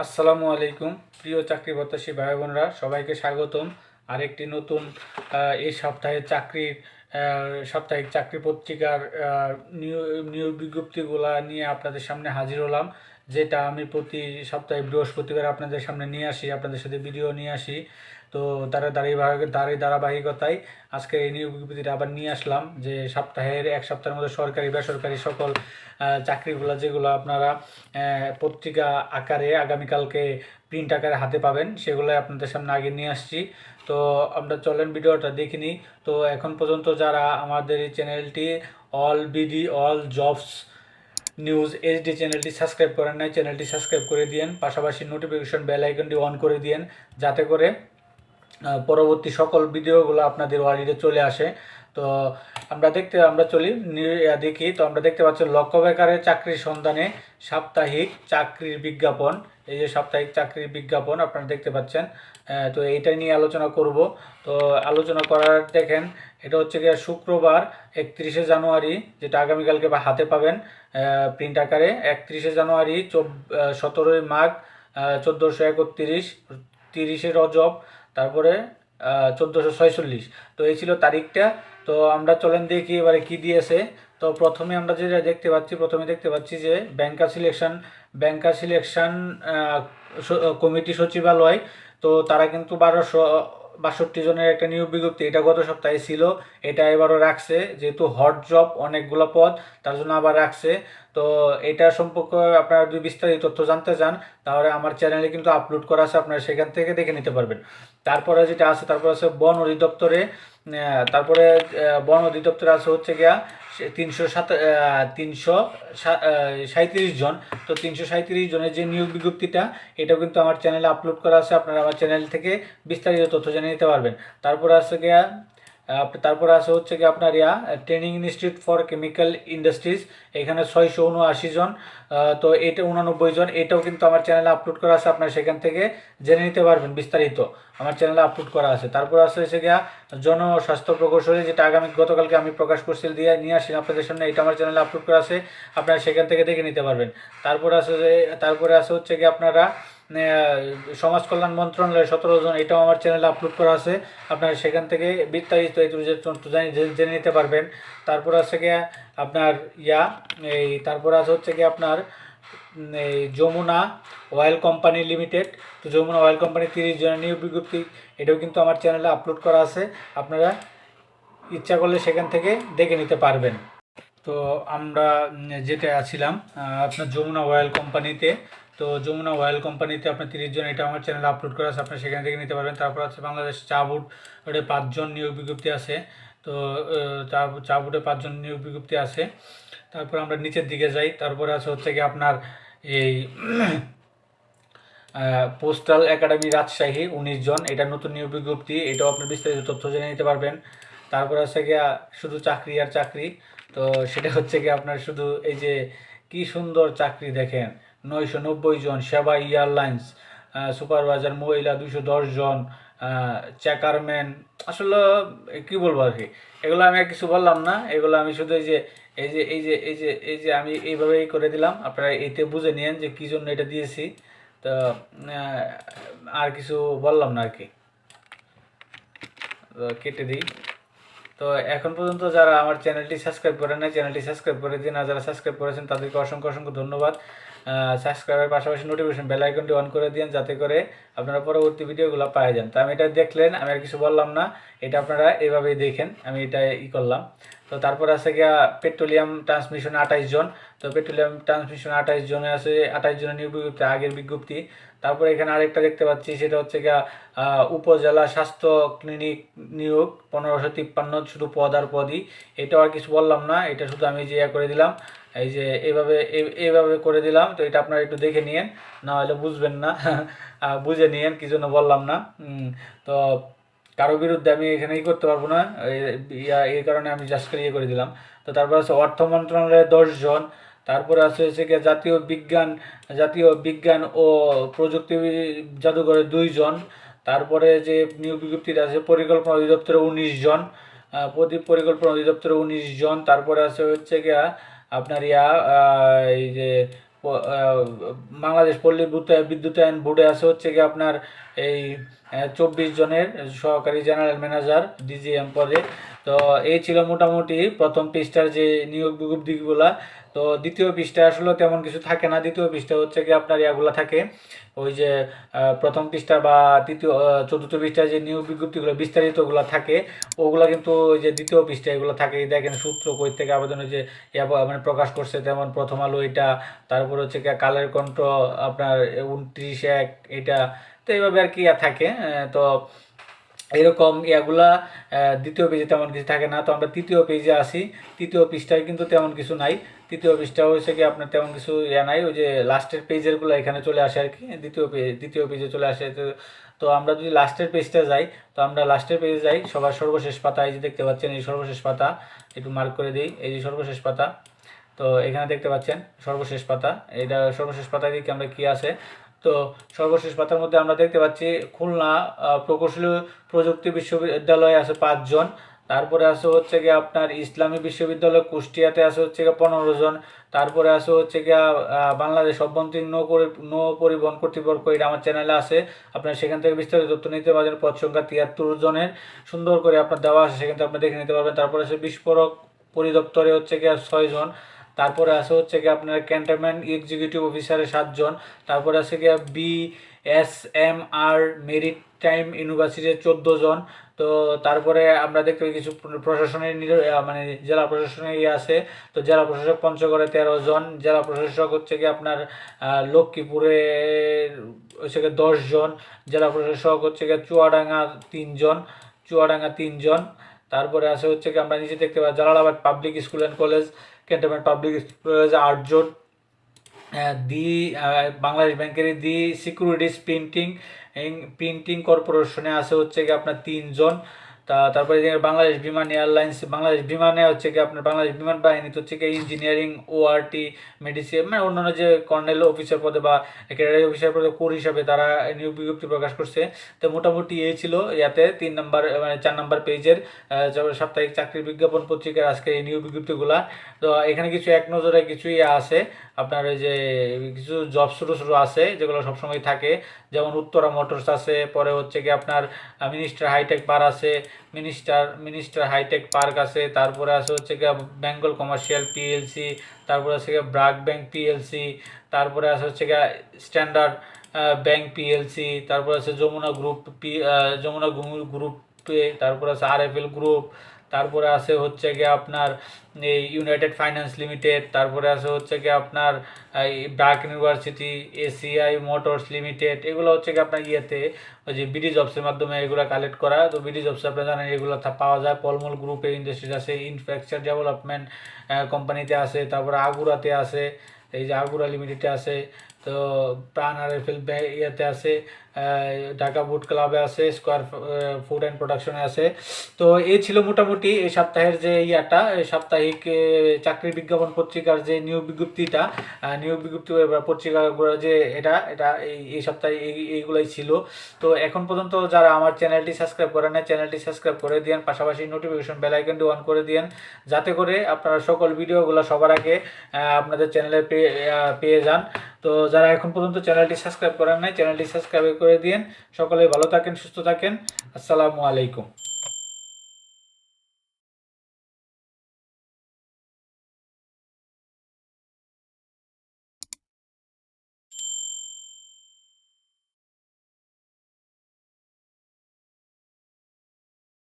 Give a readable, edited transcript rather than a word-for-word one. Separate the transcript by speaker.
Speaker 1: আসসালামু আলাইকুম প্রিয় চাকরি প্রত্যাশী ভাই বোনরা, সবাইকে স্বাগতম আরেকটি নতুন এই সপ্তাহের সাপ্তাহিক চাকরি পত্রিকার নিয়োগ বিজ্ঞপ্তিগুলা নিয়ে আপনাদের সামনে হাজির হলাম। যেটা আমি প্রতি সপ্তাহে বৃহস্পতিবার আপনাদের সামনে নিয়ে আসি, আপনাদের সাথে ভিডিও নিয়ে আসি। তো ধারাবাহিকতায় আজকে এই নিয়োগ বিজ্ঞপ্তিটা আবার নিয়ে আসলাম, যে এক সপ্তাহের মধ্যে সরকারি বেসরকারি সকল চাকরিগুলো যেগুলো আপনারা পত্রিকা আকারে আগামীকালকে প্রিন্ট আকারে হাতে পাবেন, সেগুলো আপনাদের সামনে আগে নিয়ে আসছি। তো আমরা চলেন ভিডিওটা দেখে নিই। তো এখন পর্যন্ত যারা আমাদের এই চ্যানেলটি অল জবস নিউজ এইচডি চ্যানেলটি সাবস্ক্রাইব করেন নাই, চ্যানেলটি সাবস্ক্রাইব করে দিন, পাশাপাশি নোটিফিকেশন বেল আইকনটি অন করে দিন, যাতে করে পরবর্তী সকল ভিডিওগুলো আপনাদের ওয়ালেটে চলে আসে। তো আমরা চলি দেখি। তো আমরা দেখতে পাচ্ছি লক্ষ্য বেকারের চাকরির সন্ধানে সাপ্তাহিক চাকরির বিজ্ঞাপন। এই যে সাপ্তাহিক চাকরির বিজ্ঞাপন আপনারা দেখতে পাচ্ছেন। তো এইটা নিয়ে আলোচনা করব। তো আলোচনা করার দেখেন, এটা হচ্ছে গিয়ে শুক্রবার 31শে জানুয়ারি, যেটা আগামীকালকে হাতে পাবেন প্রিন্ট আকারে। 31শে জানুয়ারি, 17ই মাঘ 1431, 30শে রজব, তারপরে 1446। তো এই ছিল তারিখটা। তো আমরা চলেন দেখি এবারে কি দিয়েছে। তো প্রথমে যেটা দেখতে পাচ্ছি যে ব্যাংকার সিলেকশন কমিটি সচিবালয়। তো তারা কিন্তু 1262 জনের একটা নিয়োগ বিজ্ঞপ্তি, এটা গত সপ্তাহে ছিল, এটা এবারও রাখছে, যেহেতু হট জব অনেকগুলো পদ, তার জন্য আবার রাখছে। তো এটা সম্পর্কে আপনারা যদি বিস্তারিত তথ্য জানতে চান, তাহলে আমার চ্যানেলে কিন্তু আপলোড করা আছে, আপনারা সেখান থেকে দেখে নিতে পারবেন। তারপরে আছে বন অধিদপ্তরে। তারপরে বন অধিদপ্তরে আছে হচ্ছে গিয়া 337 জন। তো 337 জনের যে নিয়োগ বিজ্ঞপ্তিটা, এটাও কিন্তু আমার চ্যানেলে আপলোড করা আছে, আপনারা আমার চ্যানেল থেকে বিস্তারিত তথ্য জেনে নিতে পারবেন। তারপরে আছে হচ্ছে কি আপনার training institute for chemical industries, এখানে 679 জন। তো এটা 89 জন, এটাও কিন্তু আমার চ্যানেলে আপলোড করা আছে, আপনারা সেখান থেকে জেনে নিতে পারবেন বিস্তারিত, আমার চ্যানেলে আপলোড করা আছে। তারপর আছে হচ্ছে গিয়া জনস্বাস্থ্য প্রকৌশলী, যেটা গতকালকে আমি প্রকাশ করছি, নিয়ে আসি আপনাদের সামনে, এটা আমার চ্যানেলে আপলোড করা আছে, আপনারা সেখান থেকে দেখে নিতে পারবেন। তারপরে আছে হচ্ছে কি আপনারা সমাজ কল্যাণ মন্ত্রণালয়ের 17 জন, এটাও আমার চ্যানেলে আপলোড করা আছে, আপনারা সেখান থেকে বিস্তারিত জেনে নিতে পারবেন। তারপর আছে গিয়ে আপনার তারপর আছে হচ্ছে কি আপনার এই যমুনা অয়েল কোম্পানি লিমিটেড। তো যমুনা অয়েল কোম্পানি 30 জনের নিয়োগ বিজ্ঞপ্তি, এটাও কিন্তু আমার চ্যানেলে আপলোড করা আছে, আপনারা ইচ্ছা করলে সেখান থেকে দেখে নিতে পারবেন। তো আমরা যেটা আছিলাম আপনার যমুনা অয়েল কোম্পানিতে। তো যমুনা অয়েল কোম্পানিতে আপনার 30 জন, এটা আমার চ্যানেলে আপলোড করা আছে, আপনার সেখান থেকে নিতে পারবেন। তারপর আছে বাংলাদেশ চা বোর্ড, ওটা 5 জন নিয়োগ বিজ্ঞপ্তি আছে। তো চা বোর্ডে 5 জন নিয়োগ বিজ্ঞপ্তি আছে। তারপর আমরা নিচের দিকে যাই, তারপরে আছে হচ্ছে কি আপনার এই পোস্টাল একাডেমি রাজশাহী 19 জন, এটা নতুন নিয়োগ বিজ্ঞপ্তি, এটাও আপনার বিস্তারিত তথ্য জেনে নিতে পারবেন। তারপর আছে গিয়া শুধু চাকরি আর চাকরি। তো সেটা হচ্ছে কি আপনার শুধু এই যে কি সুন্দর চাকরি দেখেন, 990 জন, সেবা এয়ারলাইন্স সুপারভাইজার মহিলা 210 জন, চেকারম্যান। আসলে কি বলবো আর কি, এগুলো আমি আর কিছু বললাম না, এগুলো আমি শুধু এই যে আমি এইভাবেই করে দিলাম, আপনারা এতে বুঝে নিন যে কী জন্য এটা দিয়েছি। তো আর কিছু বললাম না আর কি, কেটে দিই। তো এখন পর্যন্ত যারা আমার চ্যানেলটি সাবস্ক্রাইব করেন না, চ্যানেলটি সাবস্ক্রাইব করে দিন, আর যারা সাবস্ক্রাইব করেছেন তাদেরকে অসংখ্য অসংখ্য ধন্যবাদ। সাবস্ক্রাইবের পাশাপাশি নোটিফিকেশন বেল আইকনটি অন করে দিন, যাতে করে আপনারা পরবর্তী ভিডিওগুলো পাওয়া যান। তো আমি এটা দেখলেন, আমি আর কিছু বললাম না, এটা আপনারা এইভাবেই দেখেন, আমি এটা করলাম। তো তারপর আছে গিয়া পেট্রোলিয়াম ট্রান্সমিশন 28 জন। তো পেট্রোলিয়াম ট্রান্সমিশন 28 জনে আছে, 28 জনের নিয়োগ বিজ্ঞপ্তি, আগের বিজ্ঞপ্তি। তারপরে এখানে আরেকটা দেখতে পাচ্ছি, সেটা হচ্ছে গিয়া উপজেলা স্বাস্থ্য ক্লিনিক নিয়োগ 1553, শুধু পদ আর পদই, এটাও আর কিছু বললাম না, এটা শুধু আমি যে করে দিলাম, এই যে এইভাবে করে দিলাম। তো এটা আপনারা একটু দেখে নিন, না হলে বুঝবেন না বুঝে নিন কি জন্য বললাম না। তো কারো বিরুদ্ধে আমি এখানে করতে পারবো না, এই কারণে আমি জাস্ট করে দিলাম। তো তারপর আছে অর্থ মন্ত্রণালয়ে 10 জন। তারপরে আছে হচ্ছে গিয়ে জাতীয় বিজ্ঞান ও প্রযুক্তি জাদুঘরে 2 জন। তারপরে যে নিয়োগ বিজ্ঞপ্তিটা আছে পরিকল্পনা অধিদপ্তরে 19 জন, পরিকল্পনা অধিদপ্তরে 19 জন। তারপরে আছে হচ্ছে গিয়া আপনার এই যে বাংলাদেশ পল্লী বিদ্যুতায়ন বোর্ডে আছে হচ্ছে কি আপনার এই 24 জনের সহকারী জেনারেল ম্যানেজার ডিজিএম পদে। তো এই ছিল মোটামুটি প্রথম পৃষ্ঠার যে নিয়োগ বিজ্ঞপ্তিগুলা। তো দ্বিতীয় পৃষ্ঠায় আসলে তেমন কিছু থাকে না। দ্বিতীয় পৃষ্ঠা হচ্ছে কি আপনার ইয়াগুলো থাকে, ওই যে প্রথম পৃষ্ঠা বা চতুর্থ পৃষ্ঠায় যে নিয়োগ বিজ্ঞপ্তিগুলো বিস্তারিতগুলো থাকে, ওগুলো কিন্তু ওই যে দ্বিতীয় পৃষ্ঠায় এগুলো থাকে। দেখেন সূত্র কই থেকে আবেদনের যে মানে প্রকাশ করছে, যেমন প্রথম আলো এটা, তারপর হচ্ছে কি কালের কণ্ঠ আপনার 29/1 এটা। তো এইভাবে আর কি থাকে। তো এরকম ইয়াগুলা দ্বিতীয় পেজে তেমন কিছু থাকে না। তো আমরা তৃতীয় পেজে আসি। তৃতীয় পৃষ্ঠায় কিন্তু তেমন কিছু নাই। তৃতীয় পৃষ্ঠা হচ্ছে কি আপনার তেমন কিছু ইয়া নাই, ওই যে লাস্টের পেজেরগুলো এখানে চলে আসে আর কি, দ্বিতীয় পেজে চলে আসে। তো আমরা যদি লাস্টের পেজটা যাই, তো আমরা লাস্টের পেজে যাই, সবার সর্বশেষ পাতা এই যে দেখতে পাচ্ছেন, এই সর্বশেষ পাতা একটু মার্ক করে দিই, এই যে সর্বশেষ পাতা। তো এখানে দেখতে পাচ্ছেন সর্বশেষ পাতা, এটা সর্বশেষ পাতায় দিকে আমরা কি আছে। তো সর্বশেষ পাতার মধ্যে আমরা দেখতে পাচ্ছি খুলনা প্রকৌশলী প্রযুক্তি বিশ্ববিদ্যালয়ে আছে 5 জন। তারপরে আছে হচ্ছে গিয়ে আপনার ইসলামী বিশ্ববিদ্যালয় কুষ্টিয়াতে আছে হচ্ছে গিয়ে 15 জন। তারপরে আছে হচ্ছে গিয়ে বাংলাদেশ অভ্যন্তরীণ নৌ পরিবহন কর্তৃপক্ষ, এটা আমার চ্যানেলে আছে, আপনার সেখান থেকে বিস্তারিত তথ্য নিতে পারবেন। পদ সংখ্যা 73 জনের সুন্দর করে আপনার দেওয়া আছে, সেখান থেকে আপনি দেখে নিতে পারবেন। তারপরে আছে বিস্ফোরক পরিদপ্তরে হচ্ছে গিয়ে 6 জন। তারপরে আছে হচ্ছে কি আপনার ক্যান্টনমেন্ট এক্সিকিউটিভ অফিসারে 7 জন। তারপরে আছে কি BSMR মেরিট টাইম ইউনিভার্সিটির 14 জন। তো তারপরে আমরা দেখতে পাই কিছু প্রশাসনের মানে জেলা প্রশাসনের আছে। তো জেলা প্রশাসক পঞ্চগড়ে 13 জন। জেলা প্রশাসক হচ্ছে কি আপনার লক্ষ্মীপুরে হচ্ছে গিয়ে 10 জন। জেলা প্রশাসক হচ্ছে গিয়ে চুয়াডাঙ্গা 3 জন। তারপরে আছে হচ্ছে কি আমরা নিচে দেখতে পাই Jalalabad public school and college, cantonment public কলেজে 8 জন। বাংলাদেশ ব্যাংকের সিকিউরিটিস প্রিন্টিং কর্পোরেশনে আছে হচ্ছে কি আপনার 3 জন। তারপরে বাংলাদেশ বিমান এয়ারলাইন্স, বাংলাদেশ বিমানে হচ্ছে কি আপনার বাংলাদেশ বিমান বাহিনীতে হচ্ছে কি ইঞ্জিনিয়ারিং, ORT, মেডিসিন, মানে অন্যান্য যে কর্নেল অফিসার পদে বা ক্যাডার অফিসার পদে কোর হিসাবে তারা নিয়োগ বিজ্ঞপ্তি প্রকাশ করছে। তো মোটামুটি এই ছিল ইয়াতে 3 নম্বর মানে 4 নম্বর পেজের সাপ্তাহিক চাকরির বিজ্ঞাপন পত্রিকার আজকে এই নিয়োগ বিজ্ঞপ্তিগুলা। তো এখানে কিছু এক নজরে কিছু ইয়ে আছে আপনার, ওই যে কিছু জব ছোটো ছোটো আছে যেগুলো সবসময় থাকে, যেমন উত্তরা মোটরস আছে, পরে হচ্ছে কি আপনার মিনিস্টার হাইটেক পার্ক আছে, মিনিস্টার হাইটেক পার্ক আছে, তারপরে আছে হচ্ছে কি বেঙ্গল কমার্শিয়াল PLC, তারপরে আছে কি ব্রাক ব্যাংক PLC, তারপরে আছে হচ্ছে কি স্ট্যান্ডার্ড ব্যাংক PLC, তারপরে আছে যমুনা গ্রুপ, তারপরে আছে RFL গ্রুপ, তারপরে আছে হচ্ছে গিয়ে আপনার এই ইউনাইটেড ফাইন্যান্স লিমিটেড, তারপরে আছে হচ্ছে গিয়ে আপনার এই BRAC university, ACI motors limited. এগুলো হচ্ছে কি আপনার ইয়েতে ওই যে BD জবসের মাধ্যমে এগুলো কালেক্ট করা। তো BD জবসে আপনারা জানেন এগুলো পাওয়া যায়। পলমল গ্রুপে ইন্ডাস্ট্রিজ আছে, ইনফ্রাস্ট্রাকচার ডেভেলপমেন্ট কোম্পানিতে আছে, তারপরে আগুরাতে আছে, এই যে আগুরা লিমিটেডে আছে। তো প্রাণ RFL ইয়েতে আছে, ঢাকা বুট ক্লাবে আছে, স্কোয়ার ফুড অ্যান্ড প্রোডাকশনে আছে। তো এই ছিল মোটামুটি এই সপ্তাহের যে এই সাপ্তাহিক চাকরির বিজ্ঞাপন পত্রিকার যে নিয়োগ বিজ্ঞপ্তি পত্রিকাগুলো যে এটা এই সপ্তাহে এইগুলাই ছিল। তো এখন পর্যন্ত যারা আমার চ্যানেলটি সাবস্ক্রাইব করে না, চ্যানেলটি সাবস্ক্রাইব করে দিন, পাশাপাশি নোটিফিকেশন বেল আইকনটি অন করে দিন, যাতে করে আপনারা সকল ভিডিওগুলো সবার আগে আপনাদের চ্যানেলে পেয়ে যান। তো যারা এখন পর্যন্ত চ্যানেলটি সাবস্ক্রাইব করেন নাই, চ্যানেলটি সাবস্ক্রাইব করে দিন। সকলে ভালো থাকেন, সুস্থ থাকেন। আসসালামু আলাইকুম।